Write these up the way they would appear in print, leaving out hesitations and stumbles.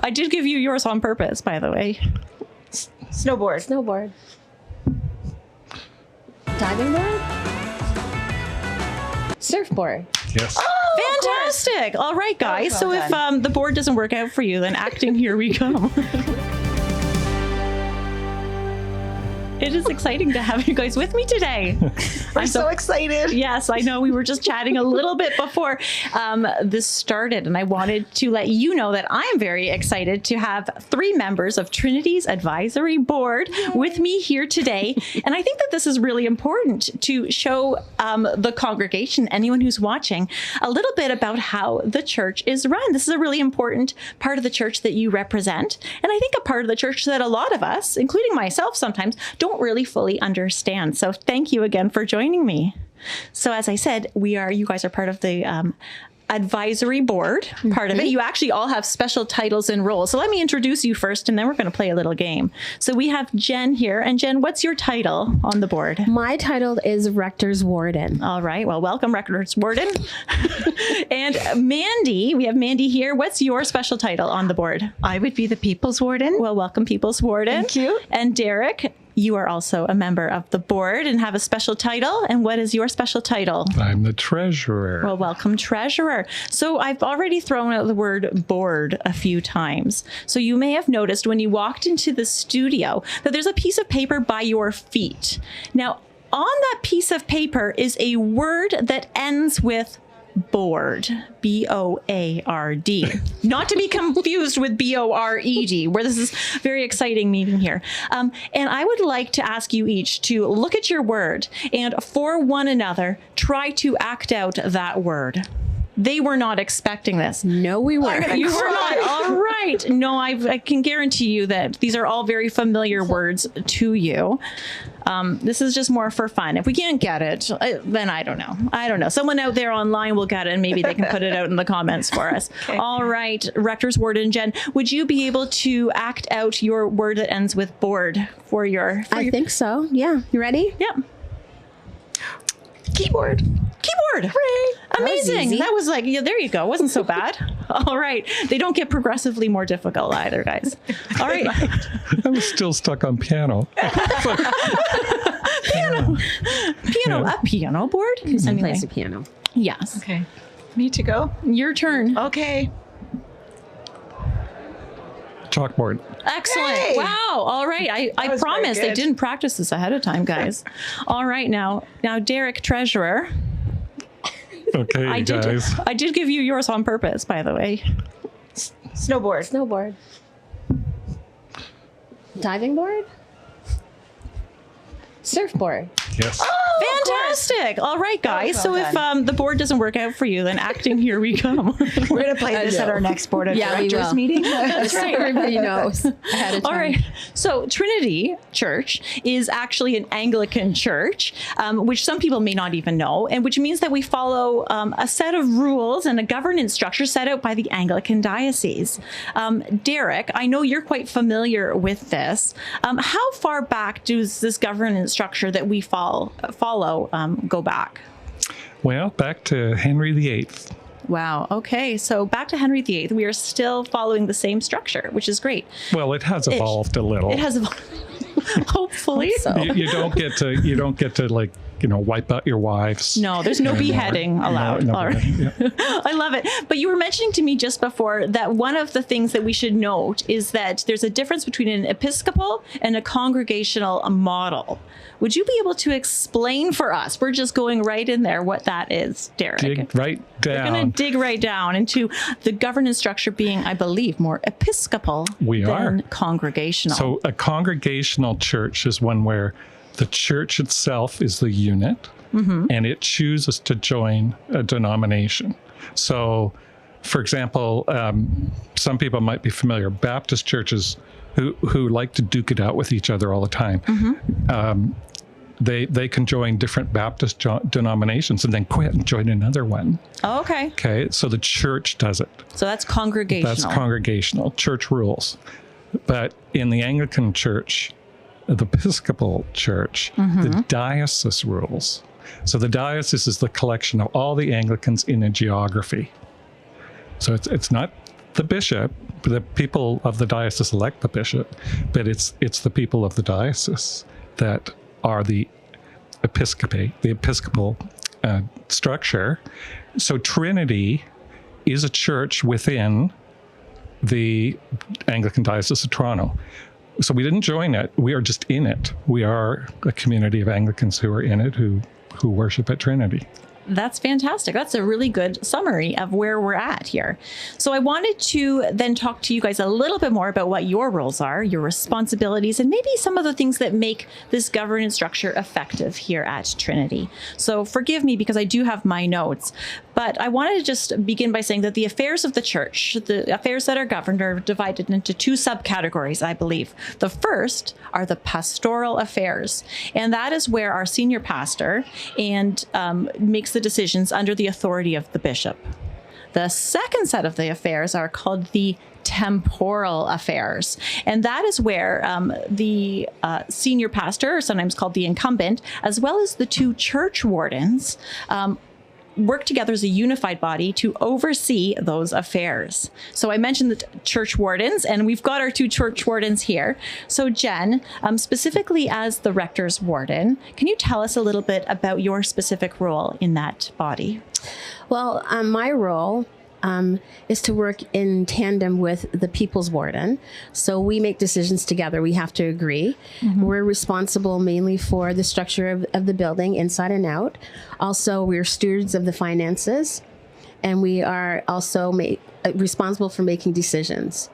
I did give you yours on purpose, by the way. Snowboard. Diving board? Surfboard. Yes. Fantastic. All right, guys. So if the board doesn't work out for you, then acting, here we go. It is exciting to have you guys with me today. I'm so excited. Yes, I know. We were just chatting a little bit before this started, and I wanted to let you know that I am very excited to have 3 members of Trinity's advisory board with me here today. And I think that this is really important to show the congregation, anyone who's watching, a little bit about how the church is run. This is a really important part of the church that you represent. And I think a part of the church that a lot of us, including myself sometimes, don't really fully understand. So thank you again for joining me. So as I said, you guys are part of the advisory board, part of it. You actually all have special titles and roles. So let me introduce you first, and then we're going to play a little game. So we have Jenn here. And Jenn, what's your title on the board? My title is Rector's Warden. All right. Well, welcome, Rector's Warden. And Mandy, we have Mandy here. What's your special title on the board? I would be the People's Warden. Well, welcome, People's Warden. Thank you. And Deryck, you are also a member of the board and have a special title. And what is your special title? I'm the treasurer. Well, welcome, treasurer. So I've already thrown out the word board a few times. So you may have noticed when you walked into the studio that there's a piece of paper by your feet. Now, on that piece of paper is a word that ends with board, B-O-A-R-D, not to be confused with B-O-R-E-D, where this is a very exciting meeting here. And I would like to ask you each to look at your word and for one another, try to act out that word. They were not expecting this. No, we weren't. You were not. All right. No, I can guarantee you that these are all very familiar words to you. This is just more for fun. If we can't get it, then I don't know. I don't know. Someone out there online will get it, and maybe they can put it out in the comments for us. Okay. All right. Rector's Warden Jenn, would you be able to act out your word that ends with board for your... I think so. Yeah. You ready? Yeah. Keyboard. Hooray. Amazing. That was like, yeah, there you go. Wasn't so bad. All right. They don't get progressively more difficult either, guys. All right. I was still stuck on piano. Piano. A piano board? Who plays the piano? Yes. Okay. Me to go? Your turn. Okay. Chalkboard. Excellent. Hey! Wow. All right. I promised I didn't practice this ahead of time, guys. All right. Now, Deryck, treasurer. Okay, I did give you yours on purpose, by the way. Snowboard. Diving board? Surfboard. Yes. Fantastic. All right, guys. So if the board doesn't work out for you, then acting, here we go. We're going to play this at our next board of directors meeting. That's right. Everybody knows ahead of time. All right. So Trinity Church is actually an Anglican church, which some people may not even know, and which means that we follow a set of rules and a governance structure set out by the Anglican diocese. Deryck, I know you're quite familiar with this. How far back does this governance structure that we follow go back? Well, back to Henry VIII. Wow. Okay. So back to Henry VIII, we are still following the same structure, which is great. Well, it has evolved a little. It has evolved. Hopefully. So. You don't get to like, wipe out your wives. No, there's no beheading allowed. No All right. beheading, yeah. I love it. But you were mentioning to me just before that one of the things that we should note is that there's a difference between an Episcopal and a congregational model. Would you be able to explain for us? We're just going right in there what that is, Deryck. Dig right down. We're going to dig right down into the governance structure being, I believe, more Episcopal than congregational. So a congregational church is one where the church itself is the unit, and it chooses to join a denomination. So, for example, some people might be familiar, Baptist churches who like to duke it out with each other all the time. They can join different Baptist denominations and then quit and join another one. Oh, okay. Okay, so the church does it. So that's congregational. That's congregational, church rules. But in the Anglican church, the Episcopal church, the diocese rules. So the diocese is the collection of all the Anglicans in a geography. So it's not the bishop, the people of the diocese elect the bishop, but it's the people of the diocese that are the Episcopal structure. So Trinity is a church within the Anglican Diocese of Toronto. So we didn't join it. We are just in it. We are a community of Anglicans who are in it, who worship at Trinity. That's fantastic. That's a really good summary of where we're at here. So I wanted to then talk to you guys a little bit more about what your roles are, your responsibilities, and maybe some of the things that make this governance structure effective here at Trinity. So forgive me because I do have my notes, but I wanted to just begin by saying that the affairs of the church, the affairs that are governed, are divided into two subcategories, I believe. The first are the pastoral affairs, and that is where our senior pastor makes the decisions under the authority of the bishop. The second set of the affairs are called the temporal affairs, and that is where the senior pastor, or sometimes called the incumbent, as well as the two church wardens, work together as a unified body to oversee those affairs. So I mentioned the church wardens, and we've got our two church wardens here. So Jenn, specifically as the rector's warden, can you tell us a little bit about your specific role in that body? Well, my role is to work in tandem with the people's warden. So we make decisions together. We have to agree. Mm-hmm. We're responsible mainly for the structure of the building inside and out. Also, we're stewards of the finances, and we are also responsible for making decisions.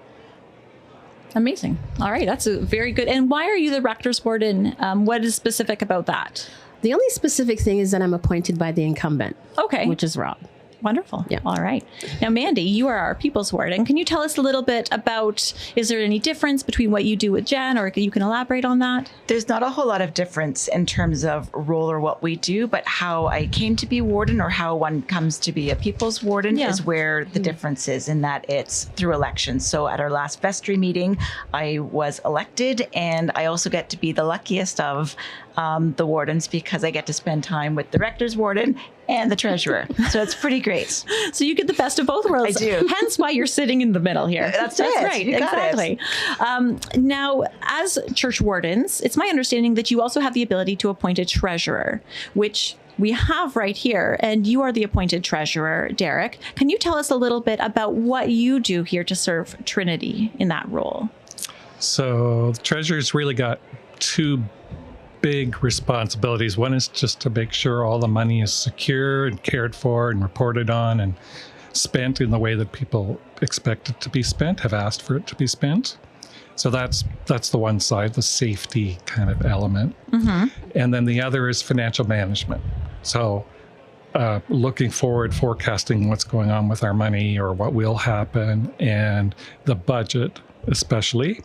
Amazing. All right. That's a very good. And why are you the rector's warden? What is specific about that? The only specific thing is that I'm appointed by the incumbent. Okay. Which is Rob. Wonderful. Yeah. All right. Now, Mandy, you are our people's warden. Can you tell us a little bit about, is there any difference between what you do with Jenn, or you can elaborate on that? There's not a whole lot of difference in terms of role or what we do, but how I came to be warden or how one comes to be a people's warden is where the difference is, in that it's through elections. So at our last vestry meeting, I was elected, and I also get to be the luckiest of the wardens because I get to spend time with the rector's warden and the treasurer. So it's pretty great. So you get the best of both worlds. I do. Hence why you're sitting in the middle here. That's right. You exactly. Now, as church wardens, it's my understanding that you also have the ability to appoint a treasurer, which we have right here, and you are the appointed treasurer, Deryck. Can you tell us a little bit about what you do here to serve Trinity in that role? So the treasurer's really got two big responsibilities. One is just to make sure all the money is secure and cared for and reported on and spent in the way that people expect it to be spent, have asked for it to be spent. So that's the one side, the safety kind of element. Mm-hmm. And then the other is financial management. So looking forward, forecasting what's going on with our money or what will happen, and the budget especially.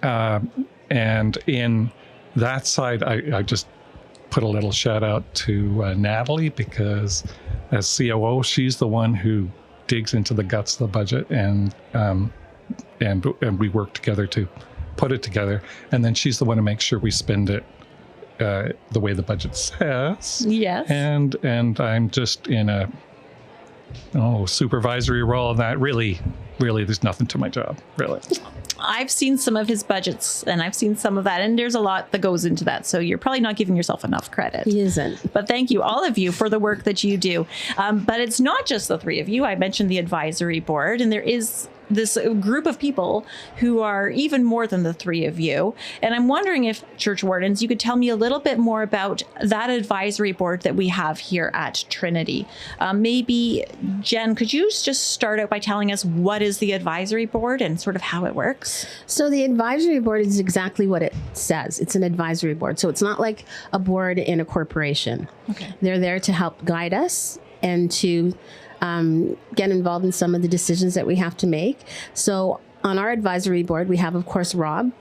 And in that side, I just put a little shout out to Natalie, because as COO, she's the one who digs into the guts of the budget, and we work together to put it together. And then she's the one to make sure we spend it the way the budget says. Yes. And I'm just in a supervisory role, and that really there's nothing to my job, really. I've seen some of his budgets, and I've seen some of that, and there's a lot that goes into that. So you're probably not giving yourself enough credit. He isn't. But thank you, all of you, for the work that you do. But it's not just the three of you. I mentioned the advisory board, and there is this group of people who are even more than the three of you. And I'm wondering if, church wardens, you could tell me a little bit more about that advisory board that we have here at Trinity. Maybe, Jenn, could you just start out by telling us what is the advisory board and sort of how it works? So the advisory board is exactly what it says. It's an advisory board. So it's not like a board in a corporation. Okay. They're there to help guide us and to get involved in some of the decisions that we have to make. So on our advisory board, we have, of course, Rob,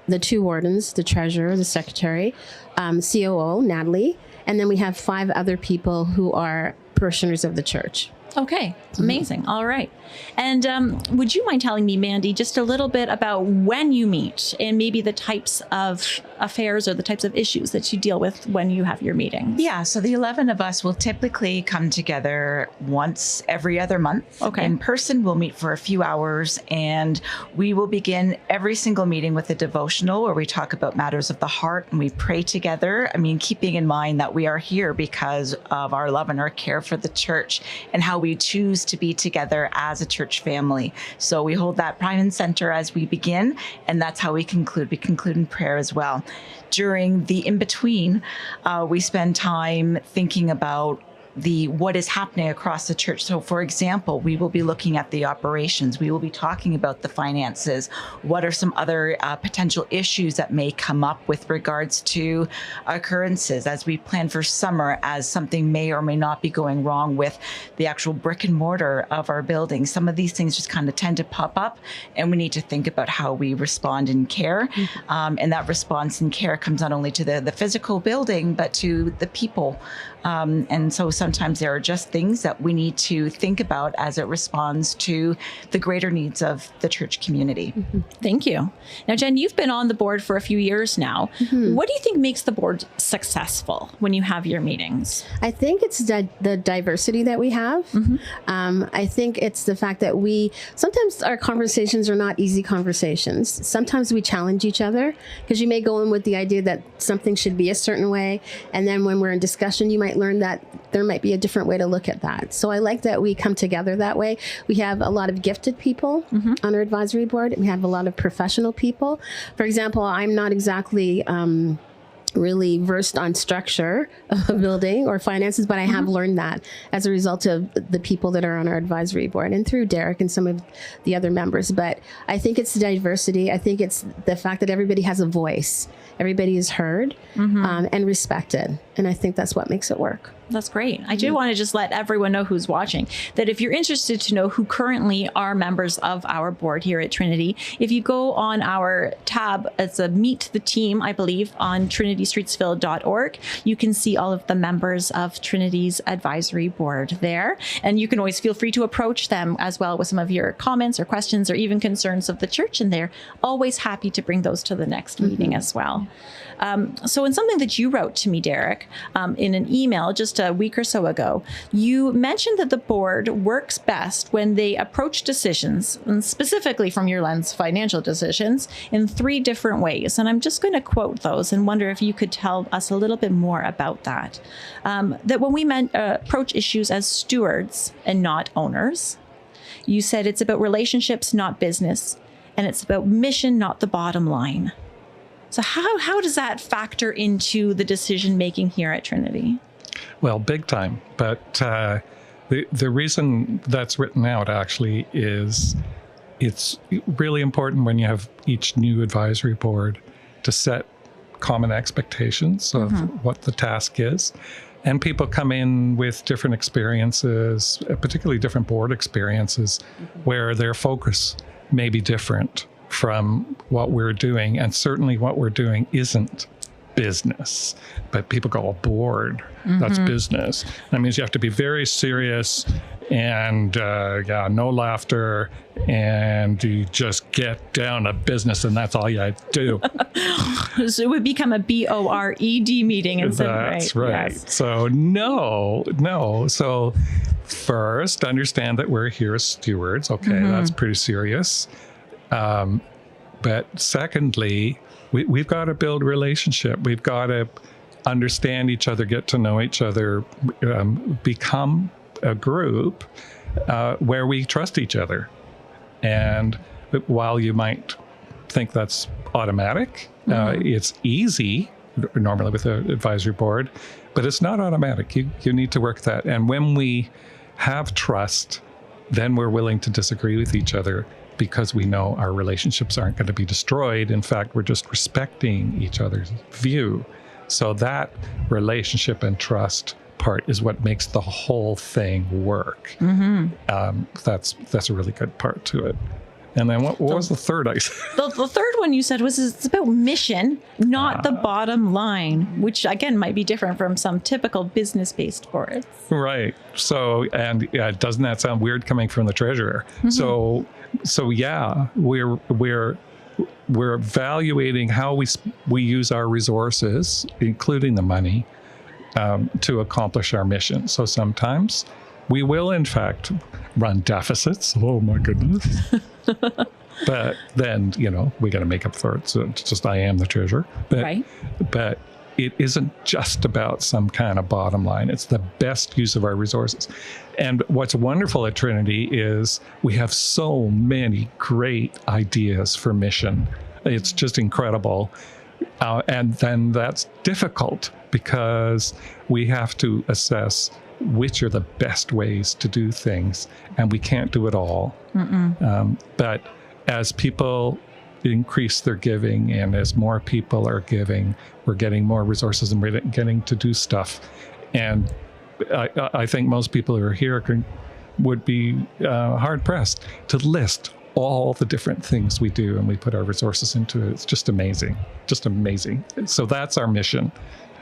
the two wardens, the treasurer, the secretary, COO, Natalie, and then we have 5 other people who are parishioners of the church. Okay, amazing. All right. And would you mind telling me, Mandy, just a little bit about when you meet and maybe the types of affairs or the types of issues that you deal with when you have your meetings? Yeah, so the 11 of us will typically come together once every other month. Okay. In person, we'll meet for a few hours, and we will begin every single meeting with a devotional where we talk about matters of the heart and we pray together. I mean, keeping in mind that we are here because of our love and our care for the church and how we choose to be together as a church family. So we hold that prime and center as we begin, and that's how we conclude. We conclude in prayer as well. During the in-between, we spend time thinking about what is happening across the church. So for example, we will be looking at the operations. We will be talking about the finances. What are some other potential issues that may come up with regards to occurrences as we plan for summer, as something may or may not be going wrong with the actual brick and mortar of our building. Some of these things just kind of tend to pop up, and we need to think about how we respond in care. And that response in care comes not only to the physical building, but to the people. And so sometimes there are just things that we need to think about as it responds to the greater needs of the church community. Thank you. Now, Jenn, you've been on the board for a few years now. What do you think makes the board successful when you have your meetings? I think it's the diversity that we have. I think it's the fact that sometimes our conversations are not easy conversations. Sometimes we challenge each other, because you may go in with the idea that something should be a certain way. And then when we're in discussion, you might learn that there might be a different way to look at that. So I like that we come together that way. We have a lot of gifted people on our advisory board. We have a lot of professional people. For example, I'm not exactly really versed on structure of a building or finances, but I have learned that as a result of the people that are on our advisory board and through Deryck and some of the other members. But I think it's the diversity. I think it's the fact that everybody has a voice. Everybody is heard and respected. And I think that's what makes it work. That's great. I do want to just let everyone know who's watching that if you're interested to know who currently are members of our board here at Trinity, if you go on our tab, it's a Meet the Team, I believe, on trinitystreetsville.org, you can see all of the members of Trinity's advisory board there. And you can always feel free to approach them as well with some of your comments or questions or even concerns of the church. And they're always happy to bring those to the next meeting as well. So in something that you wrote to me, Deryck, in an email just a week or so ago, you mentioned that the board works best when they approach decisions, and specifically from your lens, financial decisions, in 3 different ways. And I'm just going to quote those and wonder if you could tell us a little bit more about that. That when we approach issues as stewards and not owners, you said it's about relationships, not business, and it's about mission, not the bottom line. So how does that factor into the decision making here at Trinity? Well, big time. But the reason that's written out actually is it's really important when you have each new advisory board to set common expectations of what the task is. And people come in with different experiences, particularly different board experiences, where their focus may be different from what we're doing. And certainly what we're doing isn't business. But people go, board, that's business. That means you have to be very serious and no laughter, and you just get down to business, and that's all you do. So it would become a BORED meeting instead. That's right. Yes. So no. So first, understand that we're here as stewards. Okay, that's pretty serious. But secondly, we've got to build relationship. We've got to understand each other, get to know each other, become a group where we trust each other. And while you might think that's automatic, it's easy normally with an advisory board, but it's not automatic. You need to work that. And when we have trust, then we're willing to disagree with each other, because we know our relationships aren't going to be destroyed. In fact, we're just respecting each other's view. So that relationship and trust part is what makes the whole thing work. That's a really good part to it. And then what was the third I said? The third one you said was it's about mission, not the bottom line, which again might be different from some typical business-based boards. Right. So, and yeah, doesn't that sound weird coming from the treasurer? So yeah, we're evaluating how we use our resources, including the money, to accomplish our mission. So sometimes we will, in fact, run deficits. Oh my goodness. But then, we got to make up for it. So it's just, I am the treasurer. But it isn't just about some kind of bottom line. It's the best use of our resources. And what's wonderful at Trinity is we have so many great ideas for mission. It's just incredible. And then that's difficult because we have to assess which are the best ways to do things, and we can't do it all. But as people increase their giving and as more people are giving, we're getting more resources and we're getting to do stuff. And I think most people who are here would be hard pressed to list all the different things we do and we put our resources into it. It's just amazing. So that's our mission.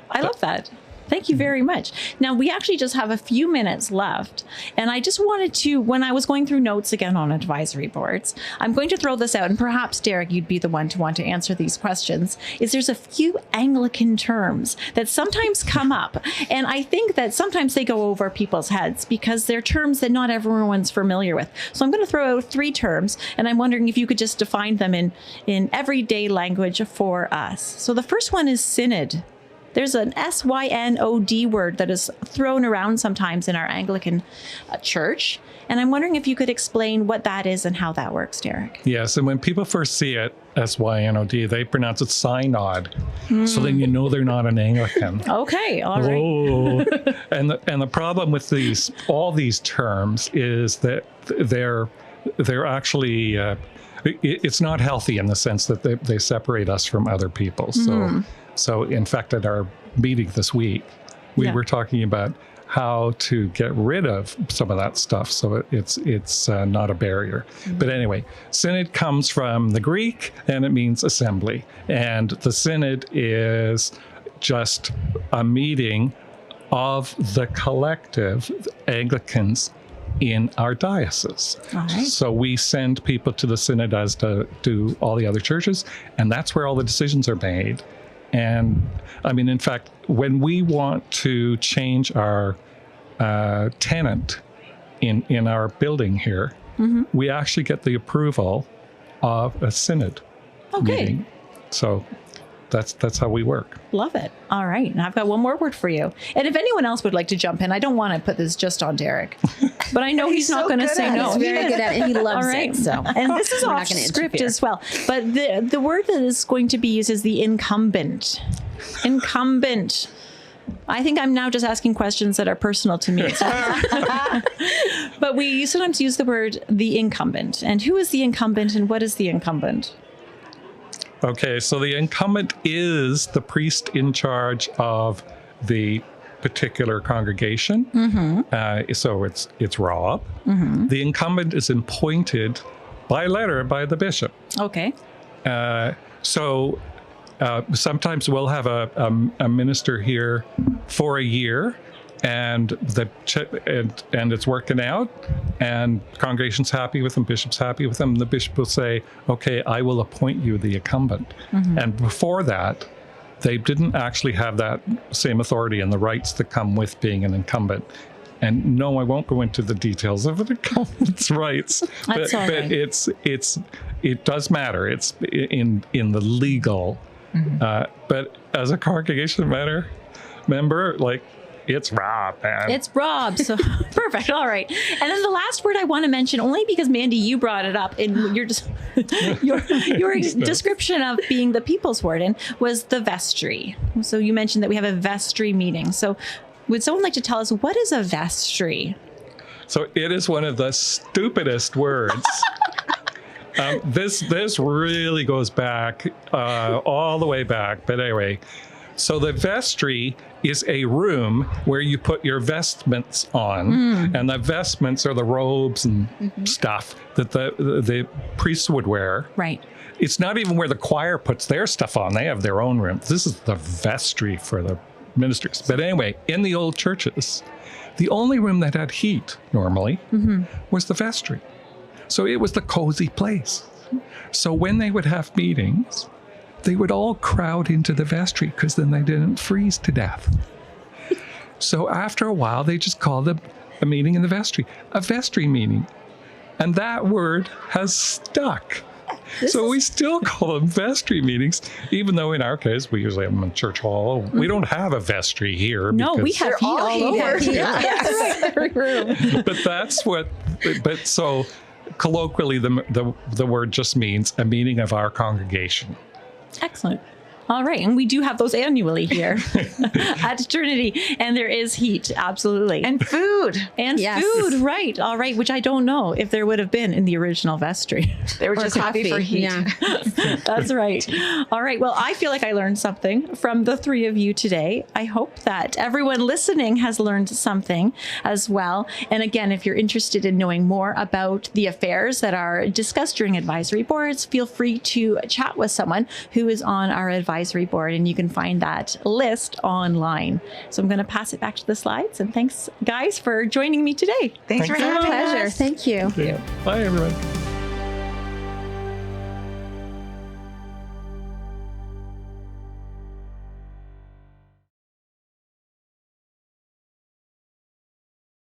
I love that. Thank you very much. Now, we actually just have a few minutes left. And I just wanted to, when I was going through notes again on advisory boards, I'm going to throw this out, and perhaps, Deryck, you'd be the one to want to answer these questions, is there's a few Anglican terms that sometimes come up. And I think that sometimes they go over people's heads because they're terms that not everyone's familiar with. So I'm going to throw out 3 terms, and I'm wondering if you could just define them in everyday language for us. So the first one is synod. There's an SYNOD word that is thrown around sometimes in our Anglican church. And I'm wondering if you could explain what that is and how that works, Deryck. Yes, and when people first see it, SYNOD, they pronounce it synod. So then they're not an Anglican. Okay, all right. And the problem with all these terms is that they're actually it's not healthy in the sense that they separate us from other people. So in fact, at our meeting this week, we were talking about how to get rid of some of that stuff so it's not a barrier. But anyway, synod comes from the Greek and it means assembly. And the synod is just a meeting of the collective Anglicans in our diocese. Right. So we send people to the synod as to do all the other churches, and that's where all the decisions are made. And I mean, in fact, when we want to change our tenant in our building here, we actually get the approval of a synod meeting. So that's how we work. Love it. All right. And I've got one more word for you. And if anyone else would like to jump in, I don't want to put this just on Deryck, but I know he's not going to say no. He's very good at it. He loves it. So. And this is off script as well. But the word that is going to be used is the incumbent. Incumbent. I think I'm now just asking questions that are personal to me. But we sometimes use the word the incumbent. And who is the incumbent and what is the incumbent? Okay, so the incumbent is the priest in charge of the particular congregation. So it's Rob. The incumbent is appointed by letter by the bishop. Okay. So sometimes we'll have a minister here for a year, and it's working out, and congregation's happy with them, bishop's happy with them, and the bishop will say, okay, I will appoint you the incumbent. And before that, they didn't actually have that same authority and the rights that come with being an incumbent. And no, I won't go into the details of an incumbent's rights, but it does matter. It's in the legal, but as a congregation member, like, it's Rob, man. It's Rob. So perfect. All right. And then the last word I want to mention, only because Mandy, you brought it up in your description of being the people's warden, was the vestry. So you mentioned that we have a vestry meeting. So would someone like to tell us what is a vestry? So it is one of the stupidest words. This really goes back all the way back. But anyway, So the vestry is a room where you put your vestments on, and the vestments are the robes and stuff that the priests would wear. Right. It's not even where the choir puts their stuff on. They have their own room. This is the vestry for the ministers. But anyway, in the old churches, the only room that had heat normally was the vestry. So it was the cozy place. So when they would have meetings, they would all crowd into the vestry because then they didn't freeze to death. So after a while, they just called a meeting in the vestry, a vestry meeting. And that word has stuck. So we still call them vestry meetings, even though in our case, we usually have them in church hall. We don't have a vestry here. No, we because- have heat all over. Every room. But that's what, but so colloquially, the word just means a meeting of our congregation. Excellent. All right. And we do have those annually here at Trinity. And there is heat. Absolutely. And food. And Yes. food. Right. All right. Which I don't know if there would have been in the original vestry. They were just happy for heat. Yeah. That's right. All right. Well, I feel like I learned something from the three of you today. I hope that everyone listening has learned something as well. And again, if you're interested in knowing more about the affairs that are discussed during advisory boards, feel free to chat with someone who is on our advisory board, and you can find that list online. So I'm going to pass it back to the slides. And thanks, guys, for joining me today. Thanks for Thanks. having Pleasure. us. Thank you. Bye, everyone.